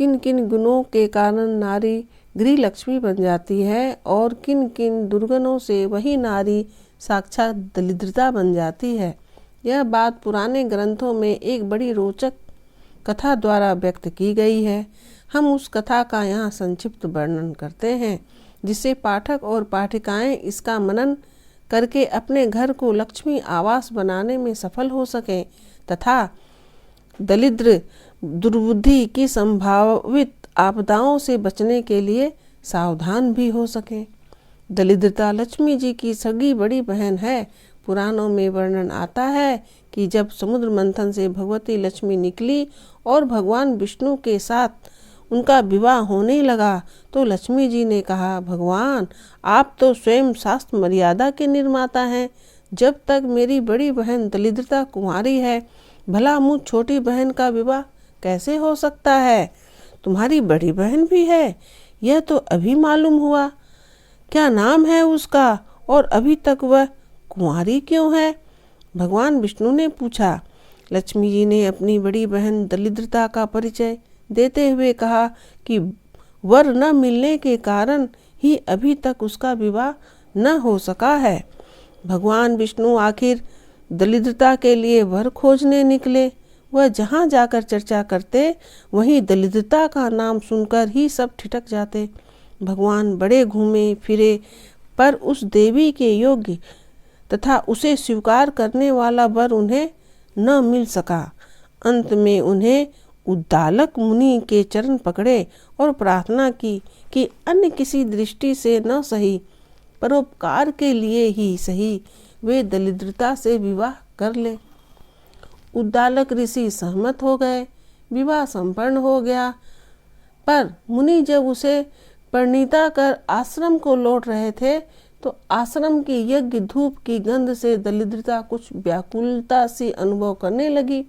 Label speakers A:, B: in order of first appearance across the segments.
A: किन किन गुणों के कारण नारी गृह लक्ष्मी बन जाती है और किन किन दुर्गुणों से वही नारी साक्षात दरिद्रता बन जाती है। यह बात पुराने ग्रंथों में एक बड़ी रोचक कथा द्वारा व्यक्त की गई है। हम उस कथा का यहाँ संक्षिप्त वर्णन करते हैं, जिससे पाठक और पाठिकाएं इसका मनन करके अपने घर को लक्ष्मी आवास बनाने में सफल हो सकें तथा दरिद्र दुर्बुद्धि की संभावित आपदाओं से बचने के लिए सावधान भी हो सकें। दरिद्रता लक्ष्मी जी की सगी बड़ी बहन है। पुराणों में वर्णन आता है कि जब समुद्र मंथन से भगवती लक्ष्मी निकली और भगवान विष्णु के साथ उनका विवाह होने लगा तो लक्ष्मी जी ने कहा, भगवान आप तो स्वयं शास्त्र मर्यादा के निर्माता हैं। जब तक मेरी बड़ी बहन दरिद्रता कुंवारी है, भला मुझ छोटी बहन का विवाह कैसे हो सकता है? तुम्हारी बड़ी बहन भी है, यह तो अभी मालूम हुआ। क्या नाम है उसका और अभी तक वह कुंवारी क्यों है? भगवान विष्णु ने पूछा। लक्ष्मी जी ने अपनी बड़ी बहन दरिद्रता का परिचय देते हुए कहा कि वर न मिलने के कारण ही अभी तक उसका विवाह न हो सका है। भगवान विष्णु आखिर दरिद्रता के लिए वर खोजने निकले। वह जहाँ जाकर चर्चा करते वहीं दरिद्रता का नाम सुनकर ही सब ठिठक जाते। भगवान बड़े घूमे फिरे पर उस देवी के योग्य तथा उसे स्वीकार करने वाला वर उन्हें न मिल सका। अंत में उन्हें उद्दालक मुनि के चरण पकड़े और प्रार्थना की कि अन्य किसी दृष्टि से न सही, परोपकार के लिए ही सही, वे दरिद्रता से विवाह कर ले। उद्दालक ऋषि सहमत हो गए। विवाह संपन्न हो गया। पर मुनि जब उसे परिणीता कर आश्रम को लौट रहे थे तो आश्रम की यज्ञ धूप की गंध से दरिद्रता कुछ व्याकुलता सी अनुभव करने लगी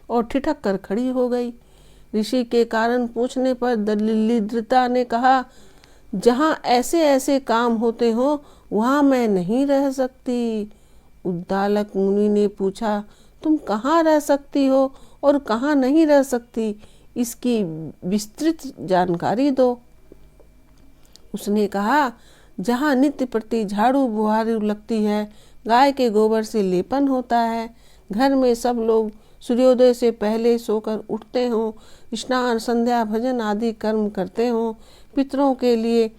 A: और ठिठक कर खड़ी हो गई। ऋषि के कारण पूछने पर दरिद्रता ने कहा, जहाँ ऐसे ऐसे काम होते हो वहाँ मैं नहीं रह सकती। उद्दालक मुनि ने पूछा, तुम कहाँ रह सकती हो और कहाँ नहीं रह सकती, इसकी विस्तृत जानकारी दो। उसने कहा, जहाँ नित्य प्रति झाड़ू बुहारू लगती है, गाय के गोबर से लेपन होता है, घर में सब लोग सूर्योदय से पहले सोकर उठते हों, स्नान संध्या भजन आदि कर्म करते हों, पितरों के लिए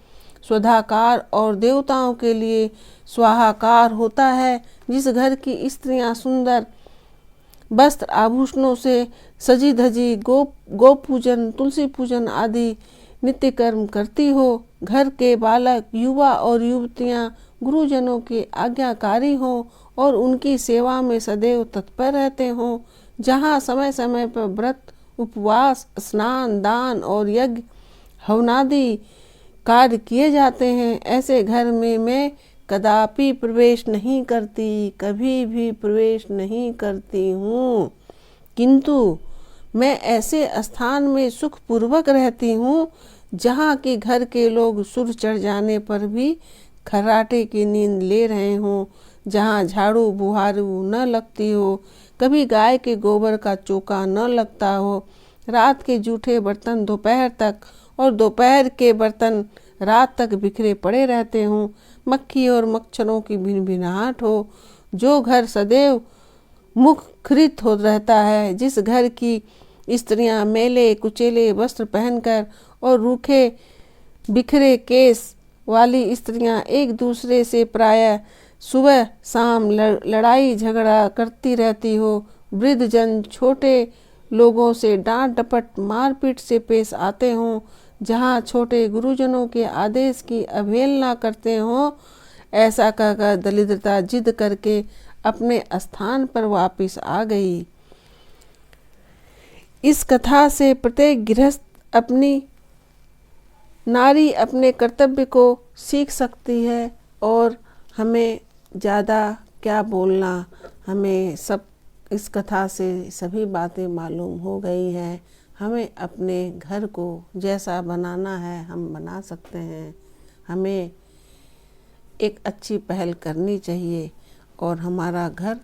A: स्वधाकार और देवताओं के लिए स्वाहाकार होता है, जिस घर की स्त्रियां सुंदर वस्त्र आभूषणों से सजी धजी गो पूजन तुलसी पूजन आदि नित्य कर्म करती हो, घर के बालक युवा और युवतियां गुरुजनों के आज्ञाकारी हों और उनकी सेवा में सदैव तत्पर रहते हों, जहाँ समय समय पर व्रत उपवास स्नान दान और यज्ञ हवनादि कार्य किए जाते हैं, ऐसे घर में मैं कदापि प्रवेश नहीं करती, कभी भी प्रवेश नहीं करती हूँ। किंतु मैं ऐसे स्थान में सुखपूर्वक रहती हूँ जहाँ के घर के लोग सूर्य चढ़ जाने पर भी खर्राटे की नींद ले रहे हों, जहाँ झाड़ू बुहारू न लगती हो, कभी गाय के गोबर का चोका न लगता हो, रात के जूठे बर्तन दोपहर तक और दोपहर के बर्तन रात तक बिखरे पड़े रहते हों, मक्खी और मच्छरों की भिनभिनाहट हो, जो घर सदैव मुखरित हो रहता है, जिस घर की स्त्रियां मेले कुचेले वस्त्र पहनकर और रूखे बिखरे केस वाली स्त्रियां एक दूसरे से प्रायः सुबह शाम लड़ाई झगड़ा करती रहती हो, वृद्ध जन छोटे लोगों से डांट डपट मारपीट से पेश आते हों, जहाँ छोटे गुरुजनों के आदेश की अवहेलना करते हों, ऐसा कहकर दरिद्रता जिद करके अपने स्थान पर वापस आ गई। इस कथा से प्रत्येक गृहस्थ अपनी नारी अपने कर्तव्य को सीख सकती है और हमें ज़्यादा क्या बोलना, हमें सब इस कथा से सभी बातें मालूम हो गई हैं। हमें अपने घर को जैसा बनाना है हम बना सकते हैं। हमें एक अच्छी पहल करनी चाहिए और हमारा घर